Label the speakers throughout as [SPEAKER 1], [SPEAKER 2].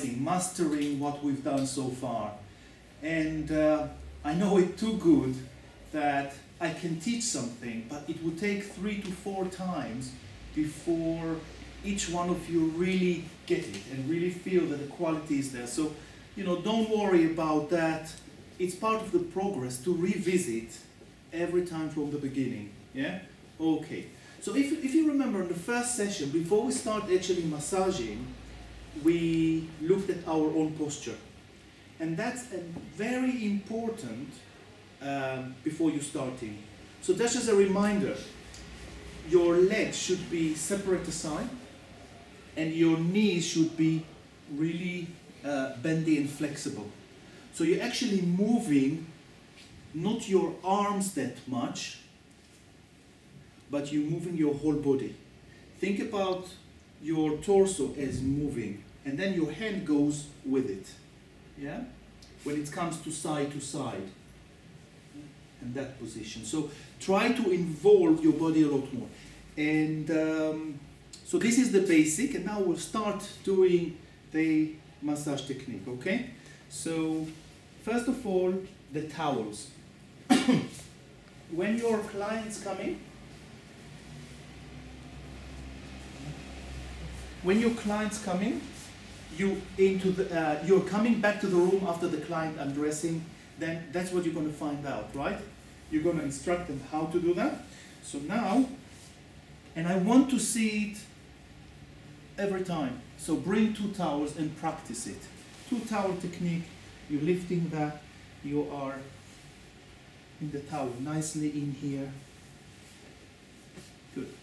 [SPEAKER 1] revising, mastering what we've done so far. And I know it too good that I can teach something, but it would take 3 to 4 times before each one of you really get it and really feel that the quality is there. So, don't worry about that. It's part of the progress to revisit every time from the beginning. Yeah? Okay. So if you remember in the first session, before we start actually massaging, we looked at our own posture. And that's a very important before you starting. So just as a reminder, your legs should be separate aside, and your knees should be really bendy and flexible. So you're actually moving not your arms that much, but you're moving your whole body. Think about your torso as moving, and then your hand goes with it. Yeah? When it comes to side, in that position. So try to involve your body a lot more. And so this is the basic, and now we'll start doing the massage technique, okay? So first of all, the towels. When your client's coming, you're coming back to the room after the client undressing, then that's what you're going to find out, right? You're going to instruct them how to do that. So now, and I want to see it every time. So bring 2 towels and practice it. 2 towel technique, you're lifting that, you are in the towel, nicely in here. Good.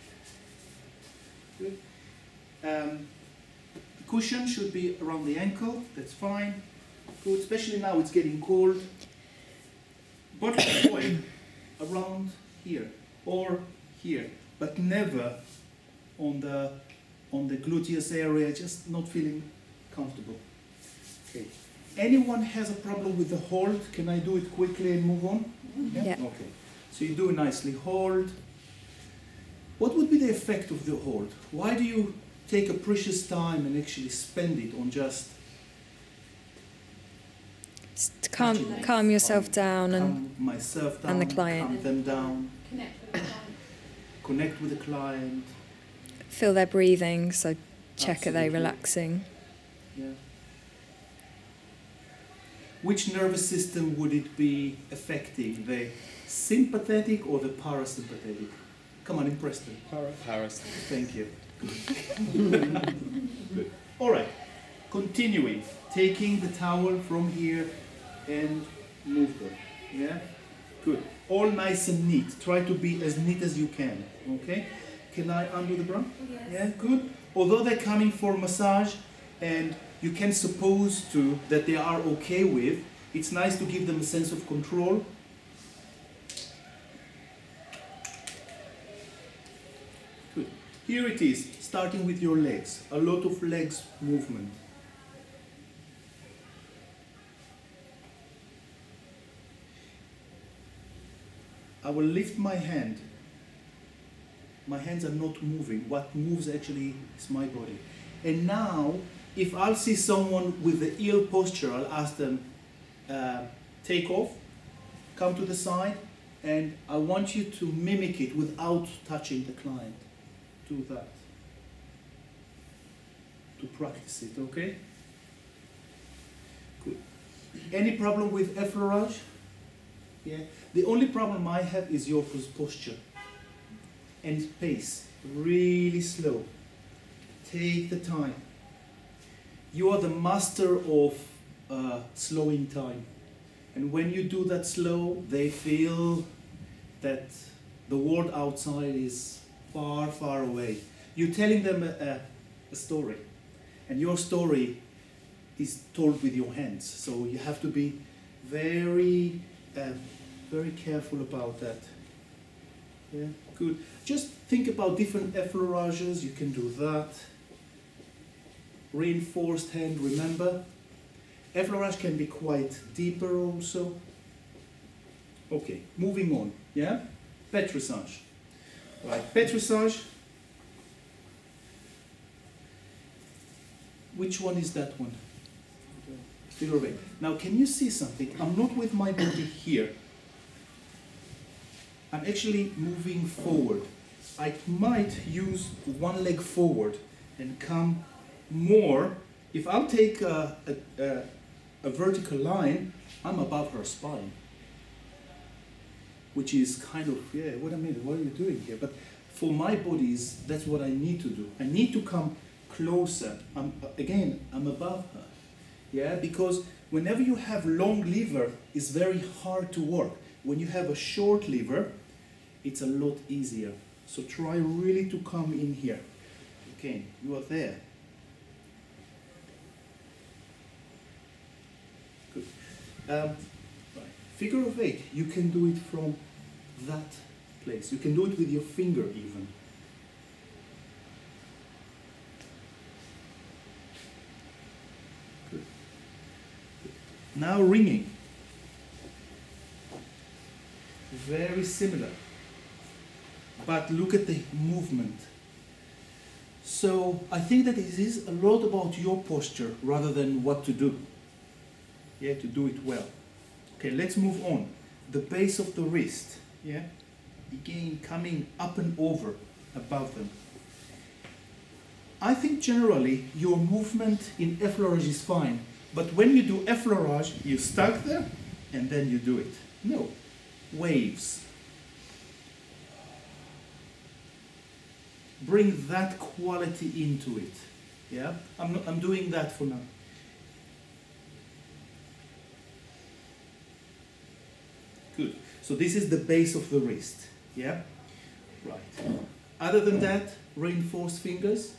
[SPEAKER 1] Good. The cushion should be around the ankle, that's fine. Good, especially now it's getting cold. Bottle of oil around here or here, but never on the gluteus area, just not feeling comfortable. Okay. Anyone has a problem with the hold? Can I do it quickly and move on?
[SPEAKER 2] Yeah.
[SPEAKER 1] Okay. So you do it nicely. Hold. What would be the effect of the hold? Why do you take a precious time and actually spend it on just
[SPEAKER 2] to calm yourself down and the client.
[SPEAKER 1] Calm them down. Connect with the client.
[SPEAKER 2] Feel their breathing, so check
[SPEAKER 1] Absolutely.
[SPEAKER 2] are they relaxing.
[SPEAKER 1] Yeah. Which nervous system would it be affecting? The sympathetic or the parasympathetic? Come on, impress them.
[SPEAKER 3] Parasympathetic.
[SPEAKER 1] Thank you. Good. All right. Continuing. Taking the towel from here and move them. Yeah? Good. All nice and neat. Try to be as neat as you can. Okay? Can I undo the bra?
[SPEAKER 4] Yes.
[SPEAKER 1] Yeah, good. Although they're coming for massage and you can suppose to that they are okay with, it's nice to give them a sense of control. Good. Here it is, starting with your legs. A lot of legs movement. I will lift my hand. My hands are not moving. What moves actually is my body. And now, if I'll see someone with the ill posture, I'll ask them, take off, come to the side, and I want you to mimic it without touching the client. Do that. To practice it, okay? Good. Any problem with effleurage? Yeah. The only problem I have is your posture and pace. Really slow. Take the time. You are the master of slowing time. And when you do that slow, they feel that the world outside is far, far away. You're telling them a story. And your story is told with your hands. So you have to be very, very careful about that. Yeah, good. Just think about different effleurages. You can do that. Reinforced hand, remember. Effleurage can be quite deeper also. Okay, moving on. Yeah? Petrissage. Right, Petrissage. Which one is that one? figure of 8. Now, can you see something? I'm not with my body here. I'm actually moving forward. I might use one leg forward and come more. If I'll take a vertical line, I'm above her spine. Which is kind of, yeah, what a minute, what are you doing here? But for my bodies, that's what I need to do. I need to come closer. Again, I'm above her. Yeah, because whenever you have long lever, it's very hard to work. When you have a short lever, it's a lot easier. So try really to come in here. Okay, you are there. Good. Right. Figure of 8, you can do it from that place. You can do it with your finger even. Good. Now ringing. Very similar. But look at the movement. So I think that it is a lot about your posture rather than what to do. Yeah, to do it well. Okay, let's move on. The base of the wrist. Yeah, again coming up and over above them. I think generally your movement in Effleurage is fine, but when you do Effleurage, you stuck there and then you do it. No, waves. Bring that quality into it. Yeah, I'm doing that for now. Good. So this is the base of the wrist. Yeah? Right. Other than that, reinforce fingers.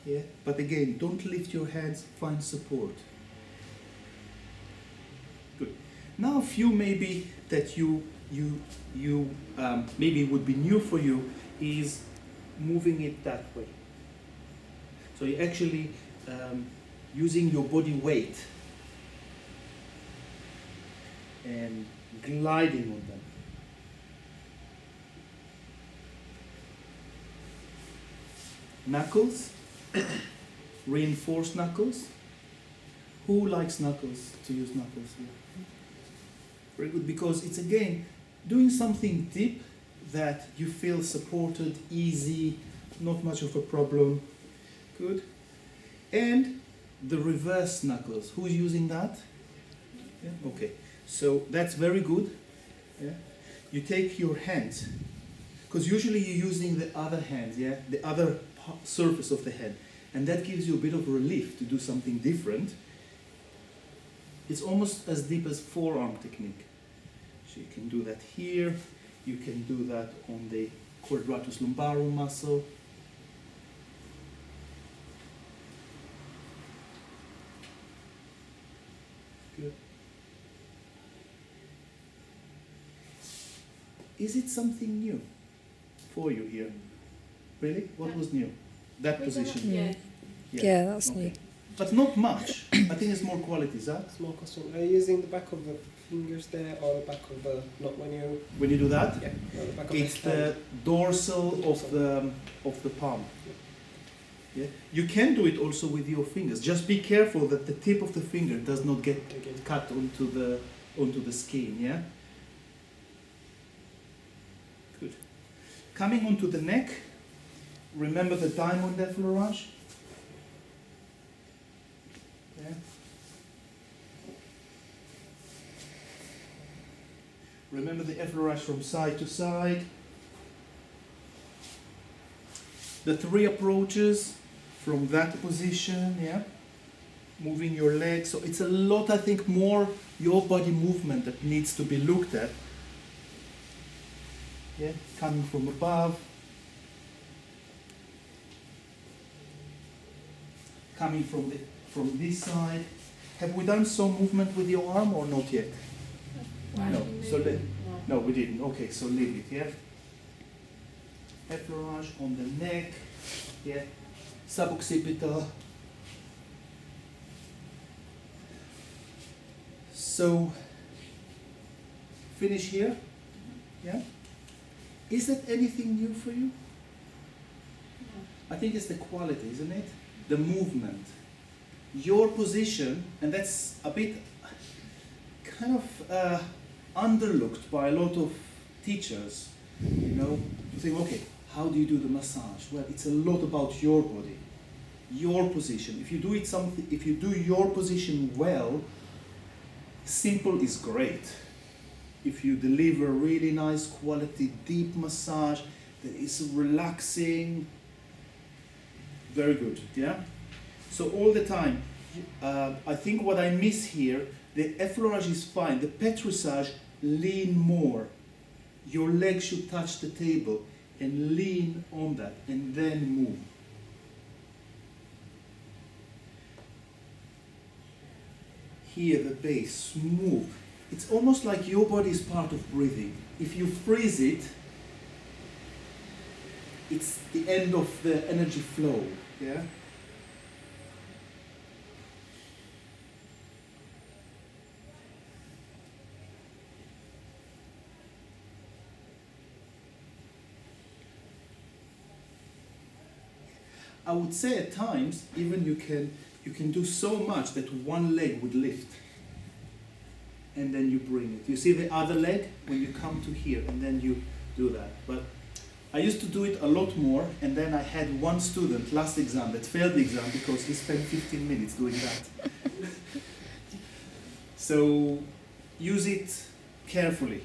[SPEAKER 1] Yeah? But again, don't lift your hands, find support. Good. Now a few maybe that you maybe would be new for you is moving it that way. So you're actually using your body weight and gliding on them. Knuckles, reinforced knuckles. Who likes knuckles, to use knuckles here? Very good, because it's again doing something deep that you feel supported, easy, not much of a problem. Good. And the reverse knuckles. Who's using that? Yeah? Okay. So that's very good. Yeah? You take your hands, because usually you're using the other hand, yeah, the other surface of the hand, and that gives you a bit of relief to do something different. It's almost as deep as forearm technique. So you can do that here. You can do that on the quadratus lumbarum muscle. Good. Is it something new for you here? Really? What was new? That position?
[SPEAKER 2] Yeah. Yeah, that's
[SPEAKER 1] okay.
[SPEAKER 2] new.
[SPEAKER 1] But not much. I think it's more quality, is that?
[SPEAKER 3] It's more custom. Are you using the back of the fingers there or the back of the, not when you...
[SPEAKER 1] When you do that?
[SPEAKER 3] Yeah, no, the back of
[SPEAKER 1] it's
[SPEAKER 3] the
[SPEAKER 1] the dorsal of the palm. Yeah. You can do it also with your fingers. Just be careful that the tip of the finger does not get cut onto the skin, yeah? Good. Coming onto the neck, remember the diamond effleurage? Yeah. Remember the effleurage from side to side. The 3 approaches from that position, yeah? Moving your legs. So it's a lot, I think, more your body movement that needs to be looked at. Yeah, coming from above. Coming from this side. Have we done some movement with your arm or not yet? No. So no, we didn't. Okay, so leave it, yeah? Effleurage on the neck, yeah? Suboccipital. So, finish here, yeah? Is that anything new for you? I think it's the quality, isn't it? The movement. your position, and that's a bit kind of underlooked by a lot of teachers, you know, you think, okay, how do you do the massage? Well, it's a lot about your body, your position. If you do if you do your position well, simple is great. If you deliver really nice quality deep massage that is relaxing, very good, yeah? So all the time, I think what I miss here, the Effleurage is fine, the Petrissage, lean more. Your legs should touch the table and lean on that and then move. Here the base, smooth. It's almost like your body is part of breathing. If you freeze it, it's the end of the energy flow, yeah? I would say at times, even you can do so much that one leg would lift. And then you bring it. You see the other leg when you come to here, and then you do that. But I used to do it a lot more, and then I had one student last exam that failed the exam because he spent 15 minutes doing that. So use it carefully.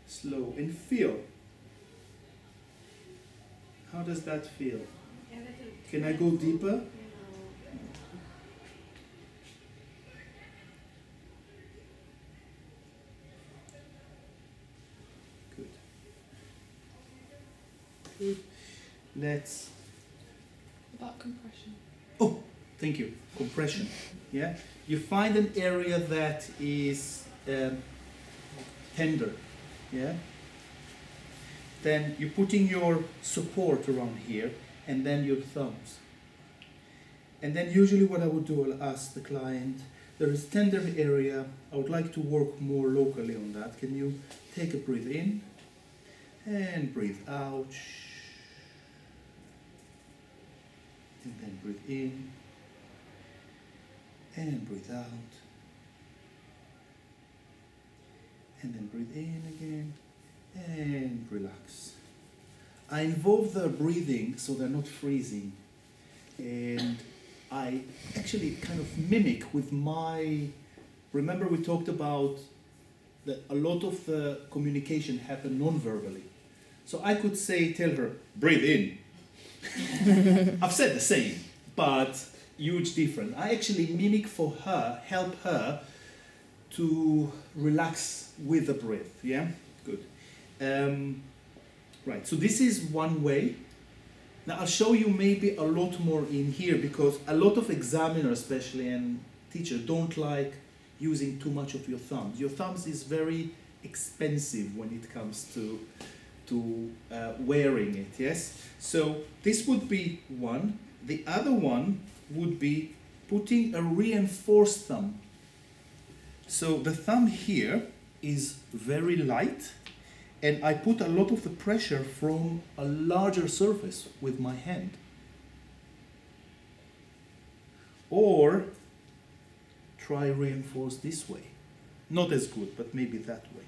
[SPEAKER 1] Slow and feel. How does that feel? Can I go deeper? Good. Good. Let's.
[SPEAKER 4] About compression.
[SPEAKER 1] Oh, thank you. Compression. Yeah. You find an area that is tender. Yeah. Then you're putting your support around here, and then your thumbs. And then usually what I would do, I'll ask the client, there is tender area, I would like to work more locally on that. Can you take a breath in and breathe out? And then breathe in and breathe out. And then breathe in again and relax. I involve the breathing so they're not freezing, and I actually kind of mimic with my, remember we talked about that a lot of the communication happen non-verbally. So I could say, tell her, breathe in. I've said the same, but huge difference. I actually mimic for her, help her to relax with the breath, yeah? Good. Right, so this is one way. Now I'll show you maybe a lot more in here because a lot of examiners especially and teachers don't like using too much of your thumbs. Your thumbs is very expensive when it comes to wearing it, yes? So this would be one. The other one would be putting a reinforced thumb. So the thumb here is very light, and I put a lot of the pressure from a larger surface with my hand. Or try reinforce this way. Not as good, but maybe that way.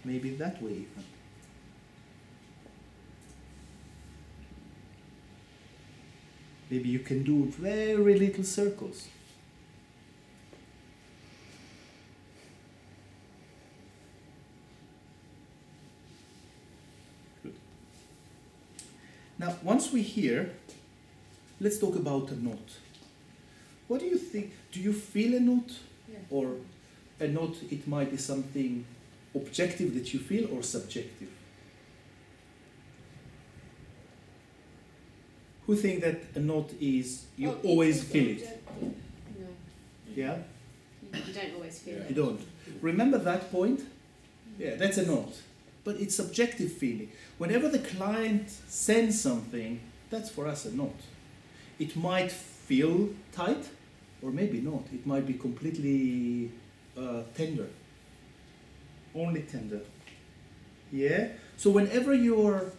[SPEAKER 1] Maybe that way even. Maybe you can do very little circles. Good. Now, once we're here, let's talk about a knot. What do you think? Do you feel a knot?
[SPEAKER 4] Yeah.
[SPEAKER 1] Or a knot, it might be something objective that you feel or subjective? Who think that a knot is, you always feel it?
[SPEAKER 4] No.
[SPEAKER 1] Yeah?
[SPEAKER 4] You don't always feel it.
[SPEAKER 1] You don't. Remember that point? Yeah, that's a knot. But it's subjective feeling. Whenever the client sends something, that's for us a knot. It might feel tight, or maybe not. It might be completely tender. Only tender. Yeah? So whenever you're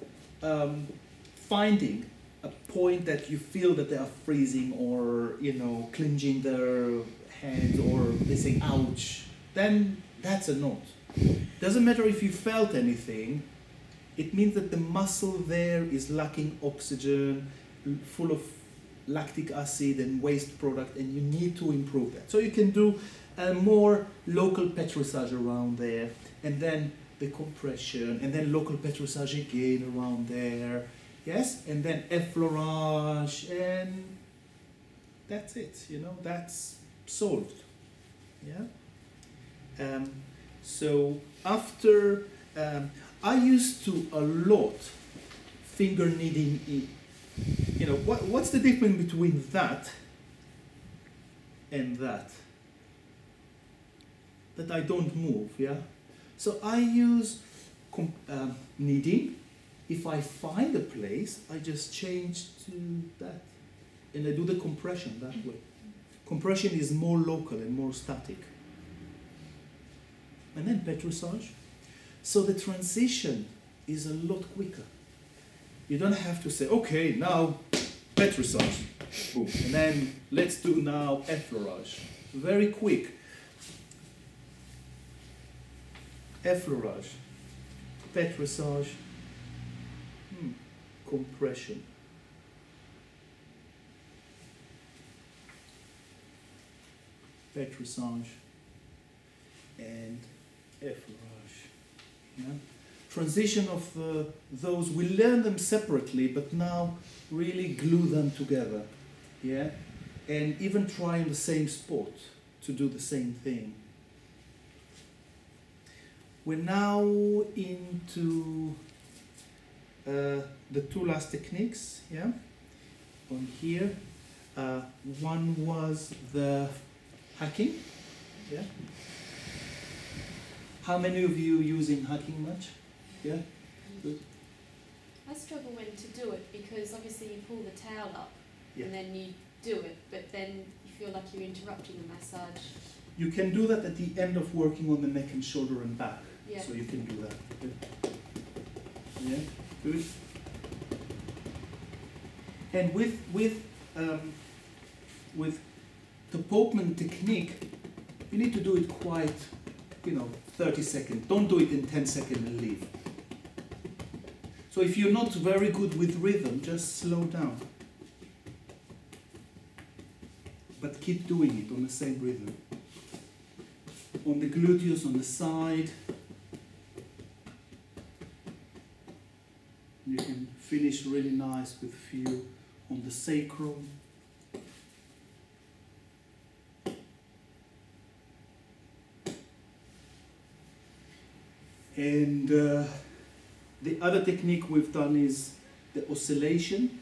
[SPEAKER 1] finding a point that you feel that they are freezing or, clenching their hands or they say ouch, then that's a knot. Doesn't matter if you felt anything, it means that the muscle there is lacking oxygen, full of lactic acid and waste product, and you need to improve that. So you can do a more local petrissage around there, and then the compression, and then local petrissage again around there, yes, and then effleurage, and that's it, that's solved, yeah. So after, I used to a lot finger kneading. What's the difference between that and that? That I don't move, yeah? So I use kneading. If I find a place, I just change to that. And I do the compression that way. Compression is more local and more static. And then petrissage. So the transition is a lot quicker. You don't have to say, okay, now petrissage, boom, and then let's do now effleurage. Very quick. Effleurage, petrissage, compression. Petrissage and effleurage. Yeah? Transition of those, we learn them separately, but now really glue them together, yeah? And even try in the same spot to do the same thing. We're now into the two last techniques, yeah? On here, one was the hacking, yeah? How many of you using hacking much? Yeah? Good.
[SPEAKER 4] I struggle when to do it because obviously you pull the towel up
[SPEAKER 1] Yeah.
[SPEAKER 4] and then you do it, but then you feel like you're interrupting the massage.
[SPEAKER 1] You can do that at the end of working on the neck and shoulder and back.
[SPEAKER 4] Yeah.
[SPEAKER 1] So you can do that. Good. Yeah, good. And with the Popman technique, you need to do it quite, 30 seconds. Don't do it in 10 seconds and leave. So if you're not very good with rhythm, just slow down. But keep doing it on the same rhythm. On the gluteus, on the side. You can finish really nice with few on the sacrum. And the other technique we've done is the oscillation.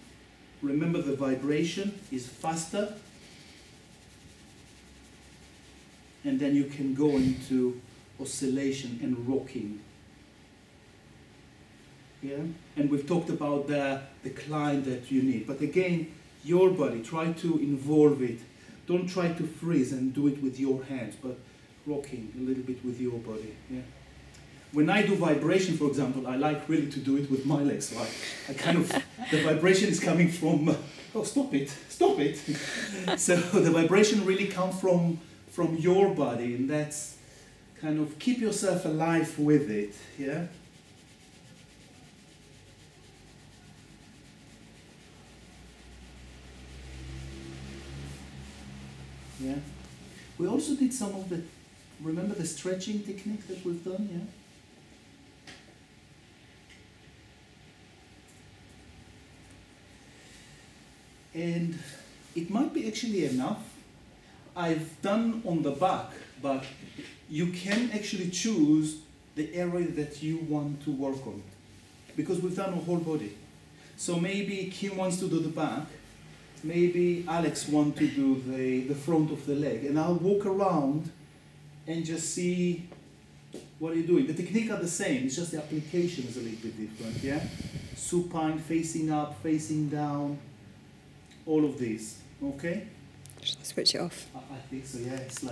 [SPEAKER 1] Remember, the vibration is faster. And then you can go into oscillation and rocking. Yeah? And we've talked about the climb that you need. But again, your body, try to involve it. Don't try to freeze and do it with your hands, but rocking a little bit with your body. Yeah? When I do vibration, for example, I like really to do it with my legs. Like the vibration is coming from, oh, stop it. So the vibration really comes from your body, and that's kind of keep yourself alive with it, yeah? Yeah. We also did some of the, remember the stretching technique that we've done, yeah? And it might be actually enough. I've done on the back, but you can actually choose the area that you want to work on, because we've done a whole body. So maybe Kim wants to do the back, maybe Alex wants to do the front of the leg, and I'll walk around and just see what are you doing. The technique are the same, it's just the application is a little bit different, yeah? Supine, facing up, facing down, all of these, okay?
[SPEAKER 2] Should I switch it off?
[SPEAKER 1] I think so, yeah. It's like